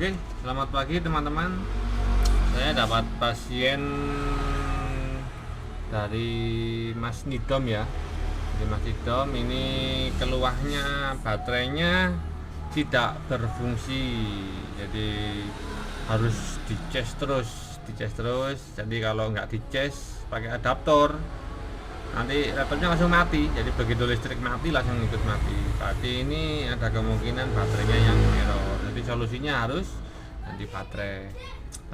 Oke, selamat pagi teman-teman. Saya dapat pasien dari Mas Nidom ya. Jadi Mas Nidom ini keluarnya baterainya tidak berfungsi. Jadi harus dicas terus. Jadi kalau nggak dicas pakai adaptor, nanti laptopnya langsung mati. Jadi begitu listrik mati langsung ikut mati. Berarti ini ada kemungkinan baterainya yang error. Jadi solusinya harus ganti baterai.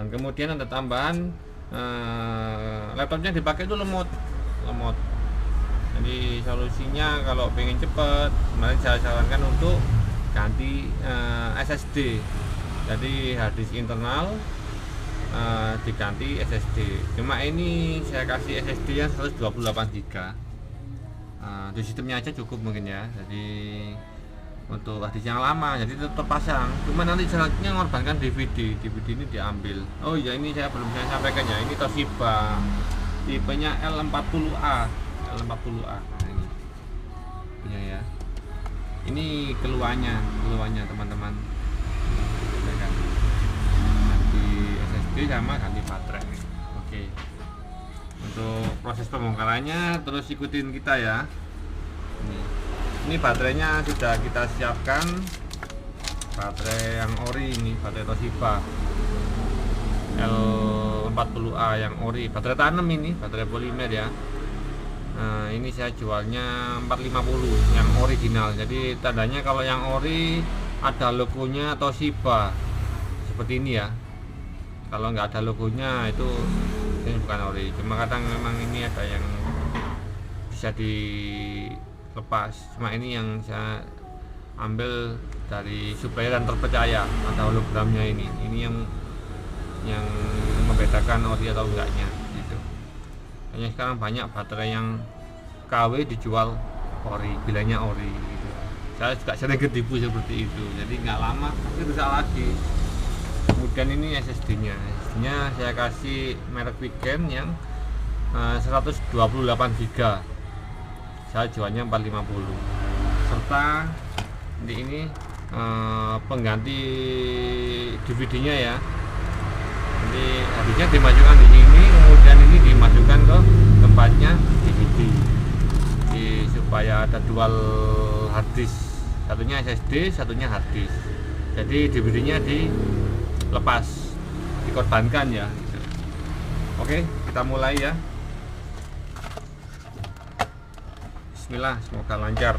Dan kemudian ada tambahan, laptopnya dipakai itu lemot. Jadi solusinya kalau pengen cepet, kemarin saya sarankan untuk ganti SSD. Jadi hard disk internal diganti SSD. Cuma ini saya kasih SSD yang 128 GB. Di sistemnya aja cukup mungkin ya. Jadi untuk hard disk yang lama, jadi tetap pasang. Cuma nanti syaratnya mengorbankan DVD. DVD ini diambil. Oh ya, ini saya belum saya sampaikan ya. Ini Toshiba, tipenya L40A. L40A. Nah, ini punya ya. Ini keluarnya teman-teman. Sama ganti baterai. Oke. Untuk proses pembongkarannya terus ikutin kita ya. Ini baterainya sudah kita siapkan. Baterai yang ori ini, baterai Toshiba L40A yang ori, baterai tanam ini, baterai polimer ya. Nah, ini saya jualnya 450 yang original. Jadi tandanya kalau yang ori ada logonya Toshiba seperti ini ya. Kalau nggak ada logonya itu ini bukan ori. Cuma kadang memang ini ada yang bisa dilepas. Cuma ini yang saya ambil dari supplier yang terpercaya, ada hologramnya ini. Ini yang membedakan ori atau enggaknya gitu. Hanya sekarang banyak baterai yang KW dijual ori, bilangnya ori gitu. Saya juga sering ketipu seperti itu. Jadi nggak lama pasti rusak lagi. Kemudian ini SSD-nya saya kasih merek Weekend yang 128 GB. Saya jualnya 450. Serta ini pengganti DVD-nya ya. Jadi habisnya dimasukkan di sini, kemudian ini dimasukkan ke tempatnya DVD. Jadi supaya ada dual hard disk. Satunya SSD, satunya hard disk. Jadi DVD-nya lepas, dikorbankan ya gitu. Oke, kita mulai ya. Bismillah, semoga lancar.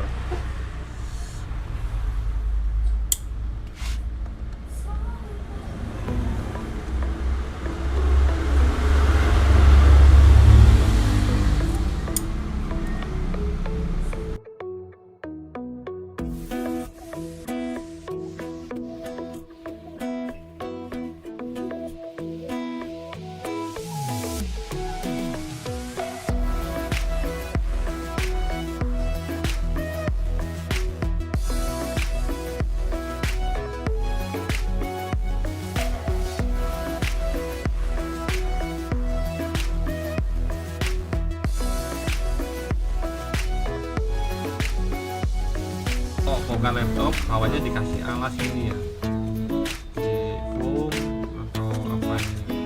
Bongkar laptop, bawahnya dikasih alas ini ya, di foam atau apa ini,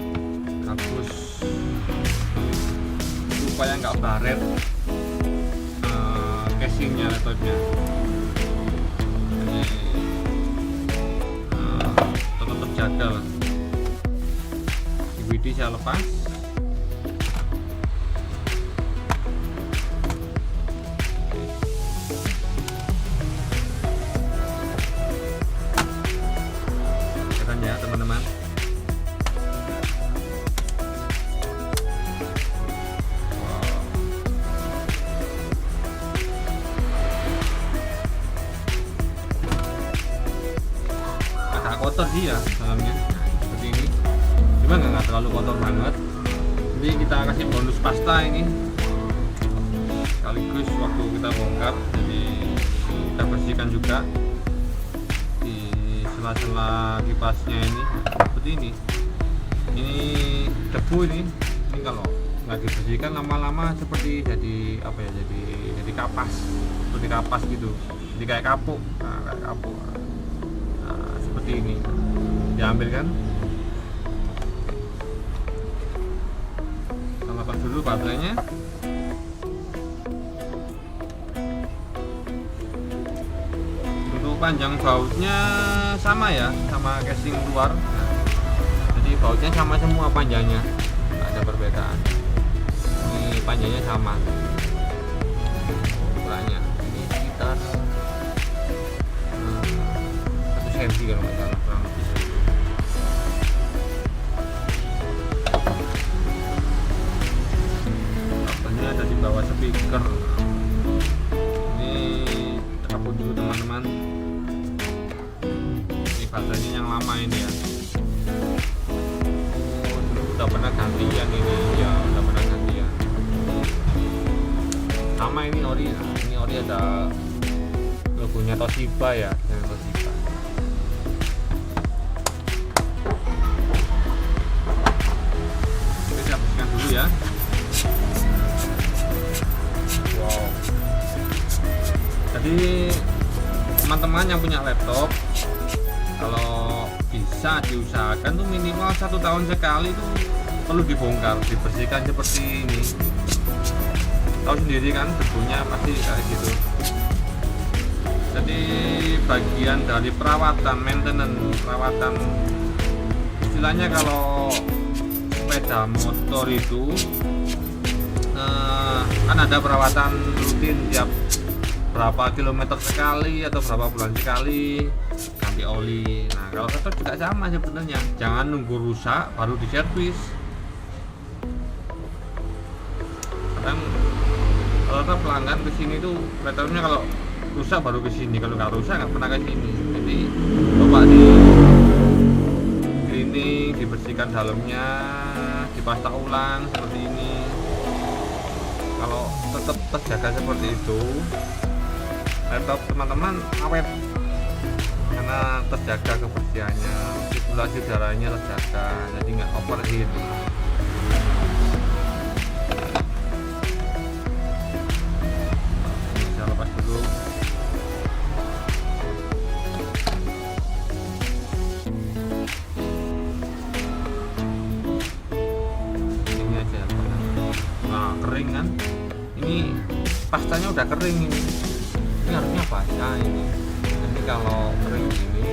kardus, supaya nggak baret casingnya laptopnya. Jadi tetap terjaga lah. DVD saya lepas. Ya teman-teman, agak kotor sih ya dalamnya, nah, seperti ini. Cuma nggak terlalu kotor banget. Jadi kita kasih bonus pasta ini sekaligus waktu kita bongkar. Jadi kita bersihkan juga sela-sela kipasnya ini seperti ini debu ini kalau nggak dibersihkan lama-lama seperti jadi apa ya, jadi kapas, seperti kapas gitu, jadi kayak kapuk. Nah, seperti ini. diambil kan. Kita lepas dulu baterainya. Untuk panjang bautnya sama ya, sama casing luar. Jadi bautnya sama semua panjangnya, nggak ada perbedaan. Ini panjangnya sama. Ukurannya ini sekitar 1 cm kalau nggak salah, kurang lebih segitu. Kabelnya ada di bawah speaker. Ini cabut dulu teman-teman. Ini baterainya yang lama ini ya. Udah pernah gantian ini ya, udah pernah gantian. Sama ini ori, nah, ini ori ada logonya Toshiba ya, dengan Toshiba. Kita bersihkan dulu ya. Wow. Jadi teman-teman yang punya laptop, kalau bisa diusahakan tuh minimal 1 tahun sekali tuh perlu dibongkar, dibersihkan seperti ini. Tahu sendiri kan debunya pasti kayak gitu. Jadi bagian dari perawatan, maintenance, perawatan, istilahnya kalau sepeda motor itu kan ada perawatan rutin tiap berapa kilometer sekali atau berapa bulan sekali, ganti oli. Nah kalau laptop juga sama sebenarnya, jangan nunggu rusak baru diservis. Kadang kalau pelanggan kesini tuh laptopnya kalau rusak baru kesini, kalau nggak rusak nggak pernah kesini. Jadi coba di cleaning, dibersihkan dalamnya, dipasta ulang seperti ini. Kalau tetap terjaga seperti itu, laptop teman-teman awet karena terjaga kebersihannya, sirkulasi udaranya terjaga, jadi nggak overheat. Bisa lepas dulu. Ini aja. Nah kering kan, ini pastanya udah kering ini harusnya basah ini. Nanti kalau kering ini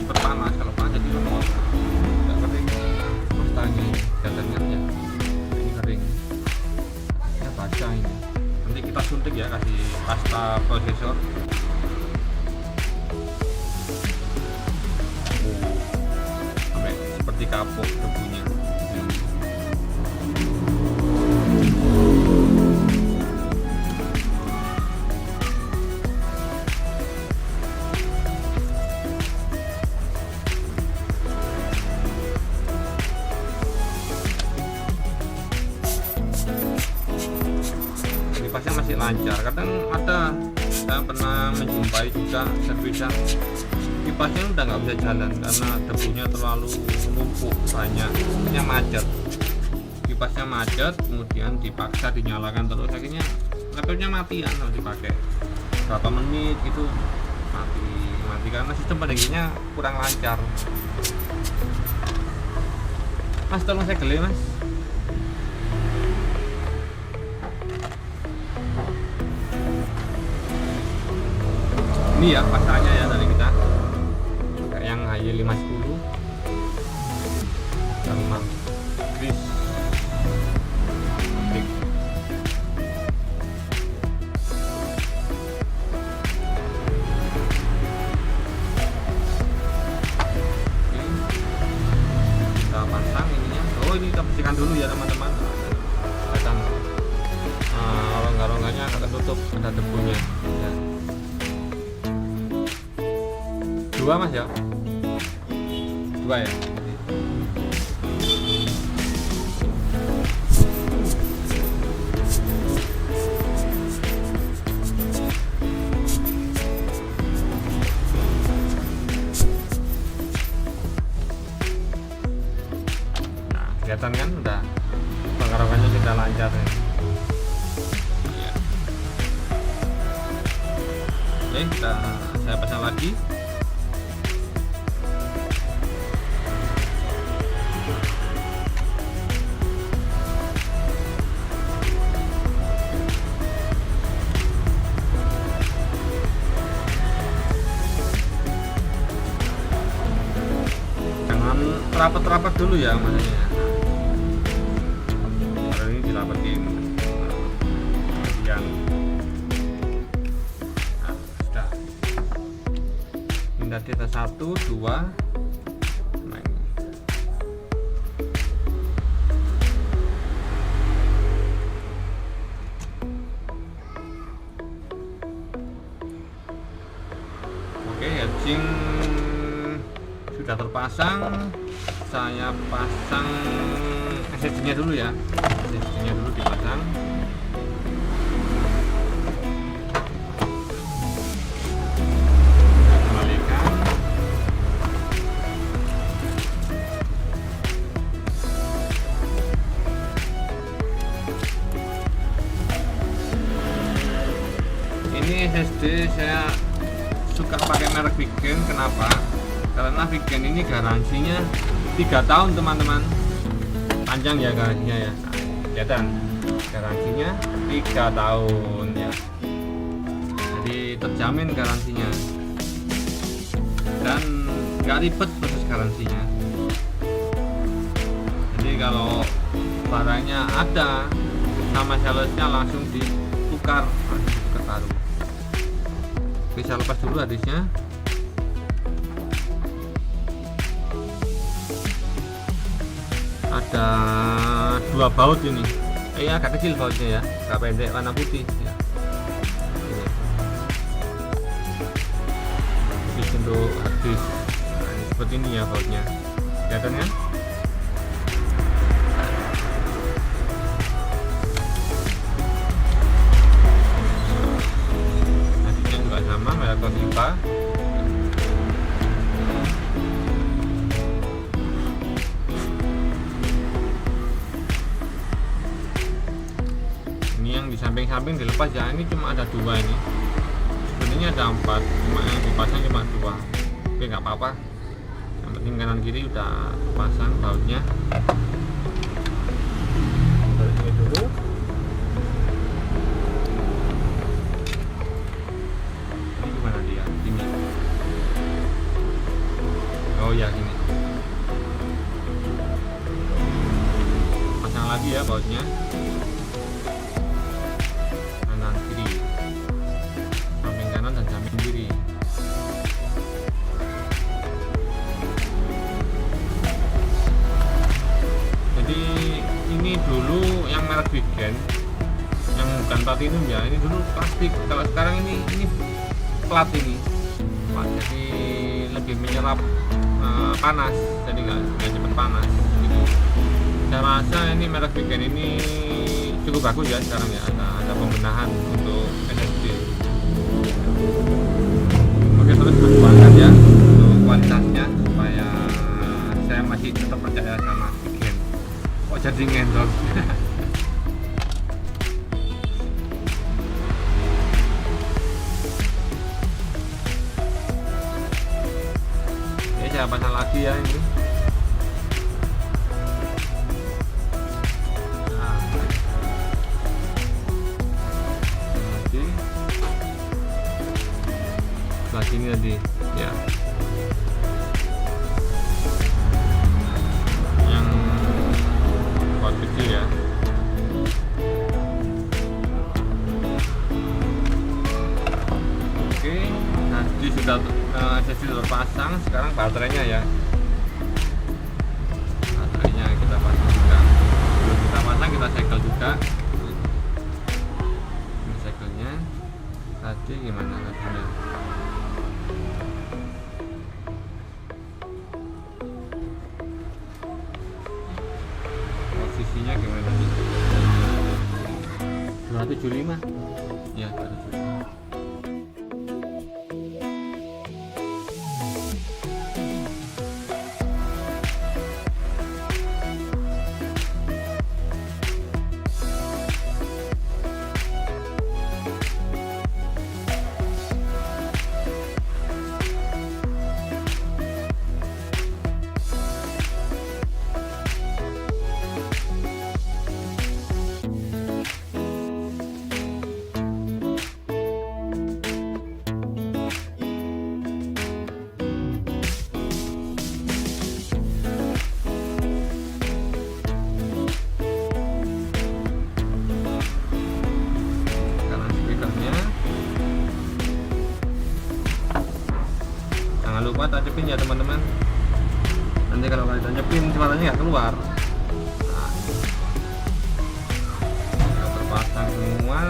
panas, kalau panas jadi lemot. Nggak kering pastanya, datangnya ya ini kering, harusnya basah ini. Nanti kita suntik ya, kasih pasta prosesor. Sampai seperti kapuk debunya. Kipasnya masih lancar. Kadang ada, saya pernah menjumpai juga servisan kipasnya udah nggak bisa jalan karena debunya terlalu menumpuk banyak, kipasnya macet. Kipasnya macet, kemudian dipaksa dinyalakan terus, akhirnya laptopnya matian kalau dipakai berapa menit gitu mati karena sistem pendinginnya kurang lancar. Mas tolong saya gele mas. Ini ya pasarnya ya dari kita kayak yang HY510 sama Chris Big. Kita pasang ininya. Oh ini kita bersihkan dulu ya teman-teman. Kelihatan rongga-rongganya agak ketutup, ada debunya ya. 2 mas ya, 2 ya. Nah kelihatan kan udah penggerokannya sudah lancar ya. Oke, saya pasang lagi. rapat-rapat dulu ya maksudnya. Baru ini dirapetin. Kemudian sudah. Ini tadi ada 1, 2. Nah, ini. Oke, hatching sudah terpasang. Saya pasang SSD nya dulu ya, SSD nya dulu dipasang. Kita kembalikan. Ini SSD saya suka pakai merek Vigen. Kenapa? Karena Vigen ini garansinya 3 tahun teman-teman, panjang ya garansinya ya. Kelihatan garansinya 3 tahun ya, jadi terjamin garansinya dan nggak ribet proses garansinya. Jadi kalau barangnya ada sama salesnya langsung ditukar baru. Oke, saya lepas dulu hadisnya. Ada 2 baut ini, agak kecil bautnya ya, agak pendek, warna putih ya. Ini untuk hadis. Nah, ini seperti ini ya bautnya, kelihatan kan? Hadisnya juga sama, merek Toshiba. Yang di samping-samping dilepas ya, ini cuma ada 2 ini, sebenarnya ada 4, cuma yang dipasang cuma 2. Oke, nggak apa-apa, yang penting kanan kiri udah pasang bautnya. Ini dulu. Ini gimana dia? Ini. Oh ya, ini pasang lagi ya bautnya. Ini dulu yang merek Vigen, yang bukan platinum ya, ini dulu plastik. Kalau sekarang ini plat ini, jadi lebih menyerap panas, jadi nggak cepat panas gitu. Saya rasa ini merek Vigen ini cukup bagus ya sekarang ya, ada pembenahan untuk SSD. Oke, terus perjuangan ya untuk kualitasnya supaya saya masih tetap percaya sama Vigen. Kok jadi ngendor? Ini saya pasang lagi ya ini. Nah, lagi sebelah sini tadi ya. Kecil ya. Oke, nanti sudah SSD terpasang. Sekarang baterainya ya, baterainya kita pasang juga. Sebelum kita pasang kita segel juga. Ini segelnya tadi gimana hasilnya? Posisinya gimana tadi? 275 ya, 275. lupa tancapin ya teman-teman. Nanti kalau kalian tancapin suaranya nggak keluar. Nah, sudah terpasang semua.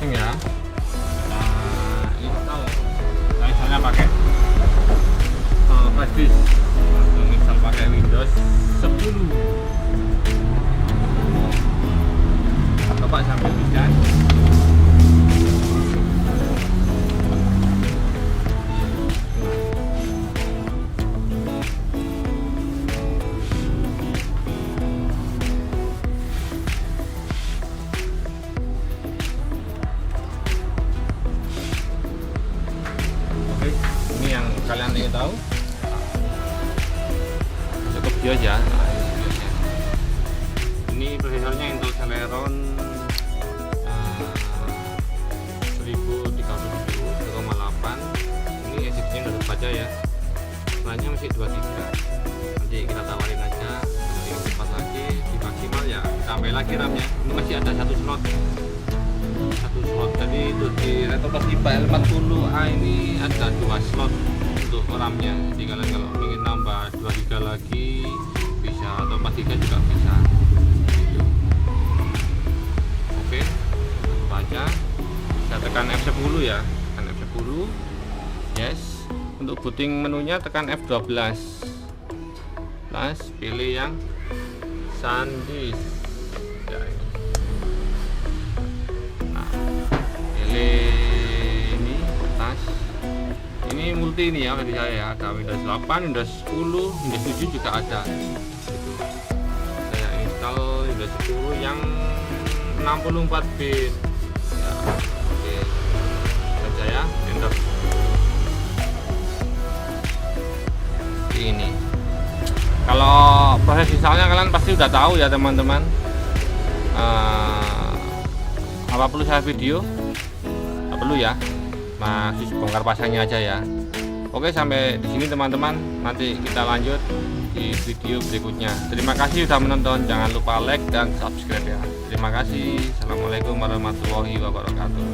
Ya, install. Saya misalnya pakai flash disk, langsung install pakai Windows 10. Coba sambil hujan. Ini yang kalian ingin tahu, cukup bios ya. Nah, ini prosesornya Intel Celeron 1037,8. Ini SSD-nya udah terbaca ya, RAM-nya masih 2 GB. Nanti kita tawarin aja, kalau ingin cepat lagi di maksimal ya tambah lagi RAM-nya. Ini masih ada satu slot, jadi itu di Retropas IPA L40A ini ada 2 slot untuk RAM-nya. Jadi kalian kalau ingin nambah 2 GB lagi bisa, atau 4 GB juga bisa gitu. Oke, baca, saya tekan F10 ya, tekan F10. Yes, untuk booting menunya tekan F12 plus, pilih yang SanDisk ya, ini. Ini tas, ini multi ini ya bagi saya ya, ada Windows 8, Windows 10, Windows 7 juga ada gitu. Saya install Windows 10 yang 64 bit ya. Oke, dan saya enter ini. Kalau proses installnya kalian pasti udah tahu ya teman-teman. Apa perlu saya video? Nggak perlu ya, masih bongkar pasangnya aja ya. Oke, sampai di sini teman-teman, nanti kita lanjut di video berikutnya. Terima kasih sudah menonton, jangan lupa like dan subscribe ya. Terima kasih. Assalamualaikum warahmatullahi wabarakatuh.